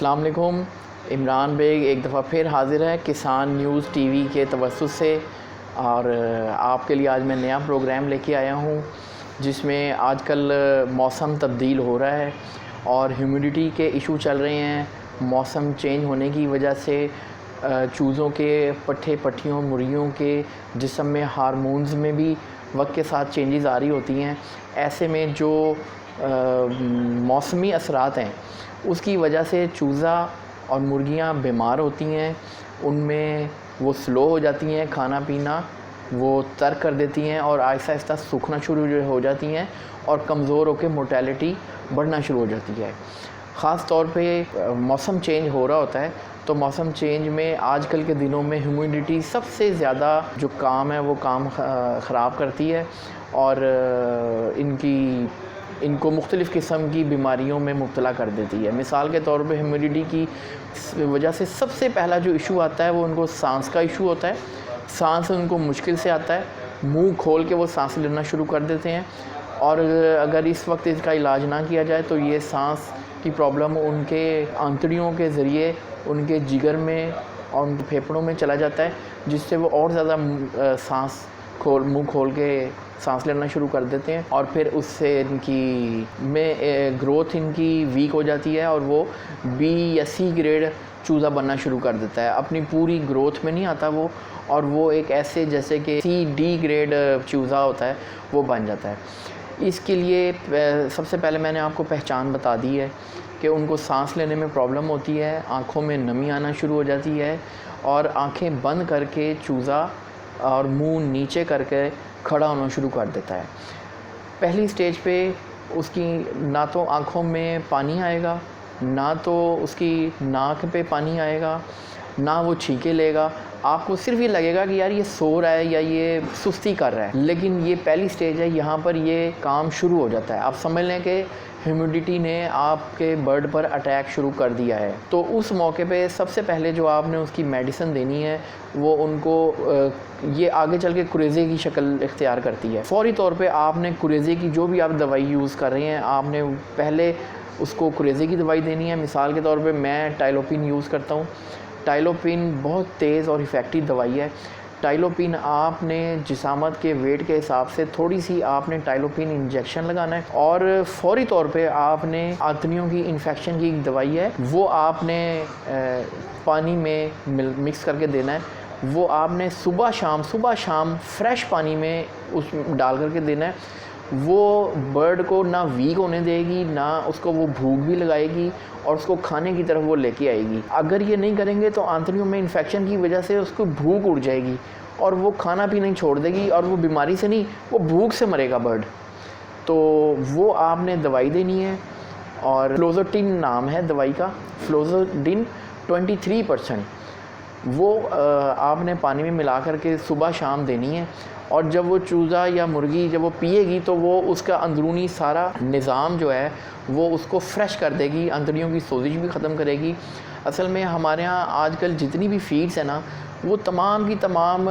अस्सलाम वालेकुम। इमरान बेग एक दफ़ा फिर हाज़िर है किसान न्यूज़ टीवी के तवस्सुत से, और आपके लिए आज मैं नया प्रोग्राम लेके आया हूँ जिसमें आजकल मौसम तब्दील हो रहा है और ह्यूमिडिटी के इशू चल रहे हैं। मौसम चेंज होने की वजह से चूज़ों के पट्ठे पट्टियों मुर्गियों के जिस्म में हार्मोन्स में भी वक्त के साथ चेंजेस आ रही होती हैं। ऐसे में जो मौसमी असरात हैं उसकी वजह से चूज़ा और मुर्गियां बीमार होती हैं, उनमें वो स्लो हो जाती हैं, खाना पीना वो तर्क कर देती हैं और आहिस्ता आहिस्ता सूखना शुरू हो जाती हैं और कमज़ोर होकर मोर्टेलिटी बढ़ना शुरू हो जाती है। ख़ास तौर पे मौसम चेंज हो रहा होता है तो मौसम चेंज में आजकल के दिनों में ह्यूमिडिटी सबसे ज़्यादा जो काम है वो काम ख़राब करती है और इनको मुख्तलिफ़ किस्म की बीमारियों में मुब्तला कर देती है। मिसाल के तौर पे ह्यूमिडिटी की वजह से सबसे पहला जो इशू आता है वो उनको सांस का इशू होता है। सांस उनको मुश्किल से आता है, मुंह खोल के वो सांस लेना शुरू कर देते हैं और अगर इस वक्त इसका इलाज ना किया जाए तो ये सांस की प्रॉब्लम उनके आंतड़ियों के ज़रिए उनके जिगर में और उनके फेफड़ों में चला जाता है, जिससे वो और ज़्यादा मुंह खोल के सांस लेना शुरू कर देते हैं और फिर उससे ग्रोथ इनकी वीक हो जाती है और वो बी या सी ग्रेड चूज़ा बनना शुरू कर देता है। अपनी पूरी ग्रोथ में नहीं आता वो, और वो एक ऐसे जैसे कि सी डी ग्रेड चूज़ा होता है वो बन जाता है। इसके लिए सबसे पहले मैंने आपको पहचान बता दी है कि उनको सांस लेने में प्रॉब्लम होती है, आँखों में नमी आना शुरू हो जाती है और आँखें बंद करके चूज़ा और मुंह नीचे करके खड़ा होना शुरू कर देता है। पहली स्टेज पे उसकी ना तो आँखों में पानी आएगा, ना तो उसकी नाक पे पानी आएगा, ना वो छींके लेगा। आपको सिर्फ ये लगेगा कि यार ये सो रहा है या ये सुस्ती कर रहा है, लेकिन ये पहली स्टेज है, यहाँ पर ये काम शुरू हो जाता है। आप समझ लें कि ह्यूमिडिटी ने आपके बर्ड पर अटैक शुरू कर दिया है। तो उस मौके पे सबसे पहले जो आपने उसकी मेडिसिन देनी है वो उनको ये आगे चल के कुरेज़े की शक्ल इख्तियार करती है। फ़ौरी तौर पे आपने कुरेज़े की जो भी आप दवाई यूज़ कर रहे हैं आपने पहले उसको कुरेज़े की दवाई देनी है। मिसाल के तौर पे मैं टाइलोपिन यूज़ करता हूँ। टाइलोपिन बहुत तेज़ और इफ़ेक्टिव दवाई है। टाइलोपिन आपने जिसामत के वेट के हिसाब से थोड़ी सी आपने टाइलोपिन इंजेक्शन लगाना है और फ़ौरी तौर पे आपने आंतड़ियों की इन्फेक्शन की एक दवाई है वो आपने पानी में मिक्स करके देना है। वो आपने सुबह शाम फ्रेश पानी में उस डाल करके देना है। वो बर्ड को ना वीक होने देगी, ना उसको वो भूख भी लगाएगी और उसको खाने की तरफ वो लेके आएगी। अगर ये नहीं करेंगे तो आंतड़ियों में इन्फेक्शन की वजह से उसको भूख उड़ जाएगी और वो खाना पीना ही छोड़ देगी और वो बीमारी से नहीं, वो भूख से मरेगा बर्ड। तो वो आपने दवाई देनी है और फ्लोज़ोटिन नाम है दवाई का, फ्लोज़ोटिन 23%। वो आपने पानी में मिला करके सुबह शाम देनी है और जब वो चूज़ा या मुर्गी जब वो पिएगी तो वो उसका अंदरूनी सारा निज़ाम जो है वो उसको फ्रेश कर देगी, अंतड़ियों की सोजिश भी ख़त्म करेगी। असल में हमारे यहाँ आजकल जितनी भी फीड्स हैं ना वो तमाम की तमाम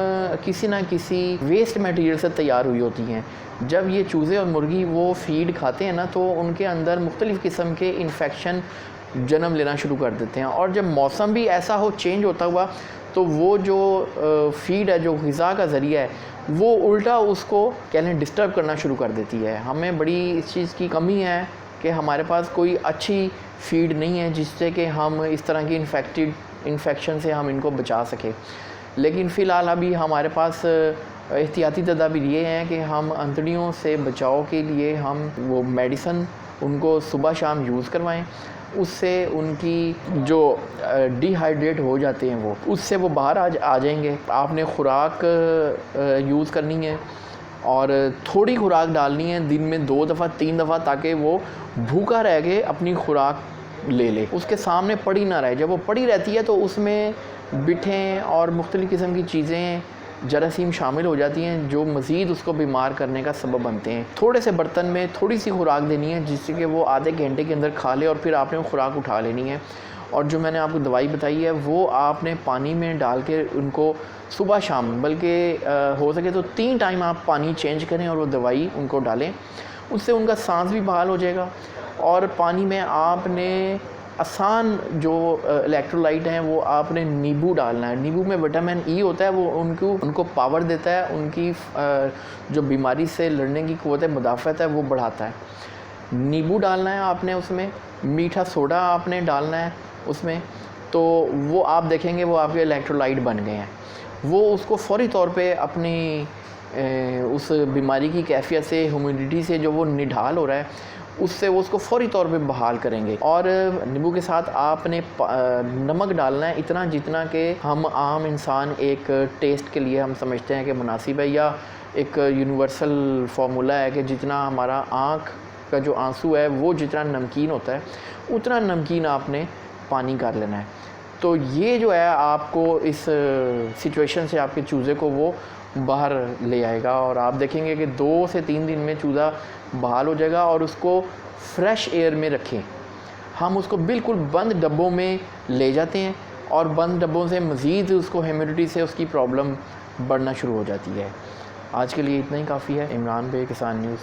किसी ना किसी वेस्ट मटेरियल से तैयार हुई होती हैं। जब ये चूज़े और मुर्गी वो फीड खाते हैं ना तो उनके अंदर मुख्तलिफ़ किस्म के इन्फेक्शन जन्म लेना शुरू कर देते हैं और जब मौसम भी ऐसा हो चेंज होता हुआ तो वो जो फीड है, जो ग़िज़ा का ज़रिया है, वो उल्टा उसको कह लें डिस्टर्ब करना शुरू कर देती है। हमें बड़ी इस चीज़ की कमी है कि हमारे पास कोई अच्छी फीड नहीं है जिससे कि हम इस तरह की इन्फेक्शन से हम इनको बचा सकें। लेकिन फ़िलहाल अभी हमारे पास एहतियाती तदाबीर ये हैं कि हम अंतड़ियों से बचाव के लिए हम वो मेडिसिन उनको सुबह शाम यूज़ करवाएं। उससे उनकी जो डिहाइड्रेट हो जाते हैं वो उससे वो बाहर आ जाएंगे। आपने खुराक यूज़ करनी है और थोड़ी खुराक डालनी है, दिन में 2 दफ़ा 3 दफ़ा, ताकि वो भूखा रह के अपनी खुराक ले उसके सामने पड़ी ना रहे। जब वो पड़ी रहती है तो उसमें बिठें और मुख्तलिफ़ किस्म की चीज़ें जरासीम शामिल हो जाती हैं जो मज़ीद उसको बीमार करने का सबब बनते हैं। थोड़े से बर्तन में थोड़ी सी खुराक देनी है जिससे कि वो आधे घंटे के अंदर खा ले और फिर आपने खुराक उठा लेनी है। और जो मैंने आपको दवाई बताई है वो आपने पानी में डाल के उनको सुबह शाम, बल्कि हो सके तो 3 टाइम आप पानी चेंज करें और वो दवाई उनको डालें। उससे उनका सांस भी बहाल हो जाएगा। और पानी में आपने आसान जो इलेक्ट्रोलाइट हैं वो आपने नींबू डालना है। नींबू में विटामिन ई होता है, वो उनको पावर देता है, उनकी जो बीमारी से लड़ने की क़ुव्वत मुदाफ़त है वो बढ़ाता है। नींबू डालना है आपने उसमें, मीठा सोडा आपने डालना है उसमें, तो वो आप देखेंगे वो आपके इलेक्ट्रोलाइट बन गए हैं। वो उसको फ़ौरी तौर पे अपनी उस बीमारी की कैफियत से, ह्यूमिडिटी से जो वो निढाल हो रहा है उससे वो उसको फ़ौरी तौर पे बहाल करेंगे। और नींबू के साथ आपने नमक डालना है इतना जितना कि हम आम इंसान एक टेस्ट के लिए हम समझते हैं कि मुनासिब है, या एक यूनिवर्सल फार्मूला है कि जितना हमारा आँख का जो आंसू है वो जितना नमकीन होता है उतना नमकीन आपने पानी कर लेना है। तो ये जो है आपको इस सिचुएशन से आपके चूज़े को वो बाहर ले आएगा, और आप देखेंगे कि 2 से 3 दिन में चूज़ा बहाल हो जाएगा। और उसको फ्रेश एयर में रखें। हम उसको बिल्कुल बंद डब्बों में ले जाते हैं और बंद डब्बों से मज़ीद उसको ह्यूमिडिटी से उसकी प्रॉब्लम बढ़ना शुरू हो जाती है। आज के लिए इतना ही काफ़ी है। इमरान भाई, किसान न्यूज़।